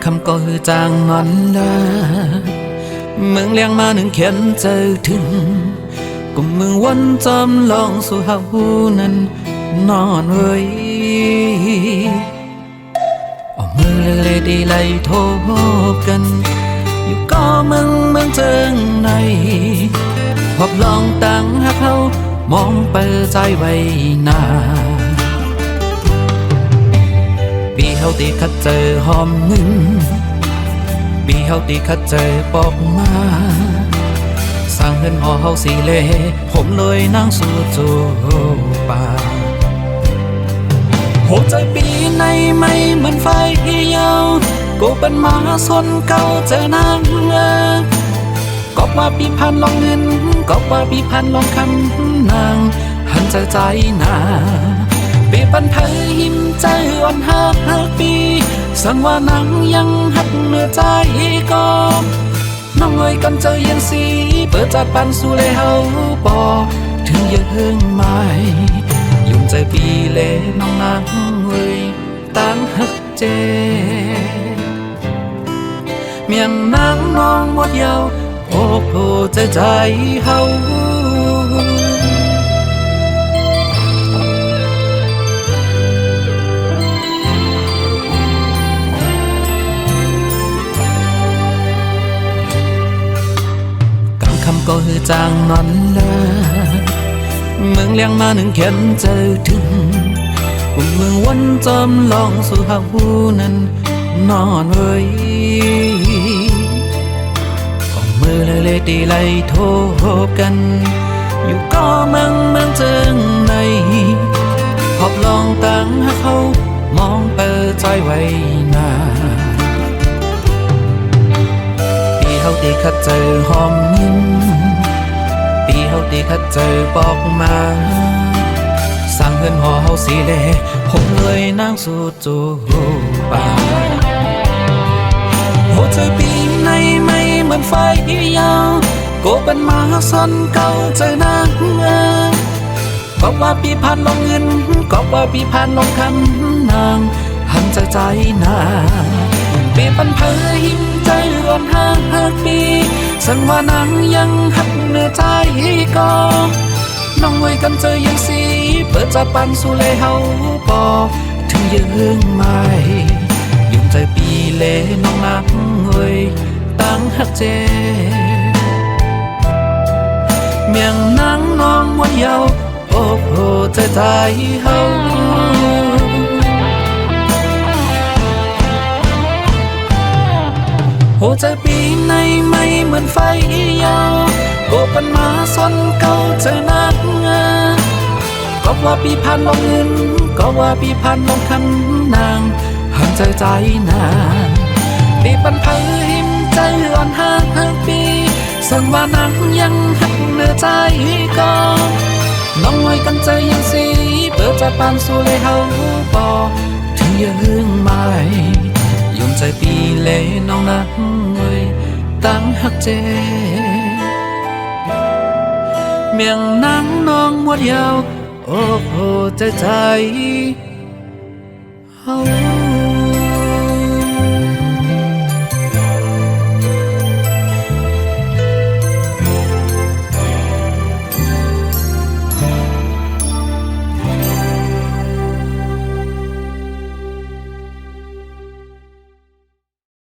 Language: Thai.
คำก็คือจางนอนละเมืองเลี้ยงมาหนึ่งเขียนเจอถึงกุมมือวันจำลองสู่หาหูนั้นนอนเว้ยเอามือเลยดีไล่โทบกันอยู่ก็เมืองเจิงในพบลองตั้งหักเขามองเปิดใจไว้หน้าปีเฮาตีคัดเจอหอมมึงปีเฮาตีคัดเจอปอกมาสร้างเงินหอเฮาสีเล่ผมเลยนั่งสู่จูป่าหัวใจปีในไม่เหมือนไฟเยาวกูเป็นหมาสนเก่าเจอนางก็ว่าปีพันลองเงินก็ว่าปีพันลองคำนางหันใจนาปีปันเผยหิมใจอ่อนหักปีสังว่านังยังหักเนื้อใจก็น้องเอ้ยกันเจอยังสีเปิดจัดปันสู่เลยเฮาปอถึงยังเฮิงไม่ยุ่งใจปีเล่น้องนางเอ้ยตั้งหักเจเมียงนางน้องหมดยาวโอ้โหใจเฮากำคำก็คือจางนอนละเมืองเลี้ยงมาหนึ่งเขียนเจอถึงกุมเมืองวันจำลองสู่หาหูนั้นนอนเว้ยมือเลยตีไล่โทบกันอยู่ก็เมืองเจิงในพบลองตั้งหักเขามองเปิดใจไว้หน้าปีเฮาตีคัดเจอหอมยินปีเฮาตีคัดเจอปอกมาสร้างเงินหอเฮาสีเล่ผมเลยนั่งสู่จูป่าหัวใจปีในไม่เหมือนไฟยาวก็เป็นหมาซ่อนเก่าใจนางก็ว่าปีพันลงเงินก็ว่าปีพันลงคำนางหันใจนาปีปันเผยหิมใจอ่อนหักปีสังว่านางยังหักเนื้อใจก็น้องไว้กันเจอยังสีเปิดจัดปันสู่เลยเฮาปอถึงยังไม่ยุ่งใจปีเล่น้องนางเอ้ยตั้งหักเจเมียงนางน้องมวนเยาวโอ้โหใจเฮาหัวใจปีในไม่เหมือนไฟยาวก็เป็นหมาซ่อนเก่าเจอนักก็ว่าปีพันลงเงินก็ว่าปีพันลงคำนางหันใจนาปีปันเผยหิมใจอ่อนหักปีสังว่านังยังหักเนื้อใจก็น้องไว้กันใจยังสีเปิดจัดปันสู่เลยเฮาปอถึงยังไม่ยุ่งใจปีเล่น้องนักเอ้ยตั้งหักเจเมียงนางน้องหมดยาวโอ้โหใจเฮา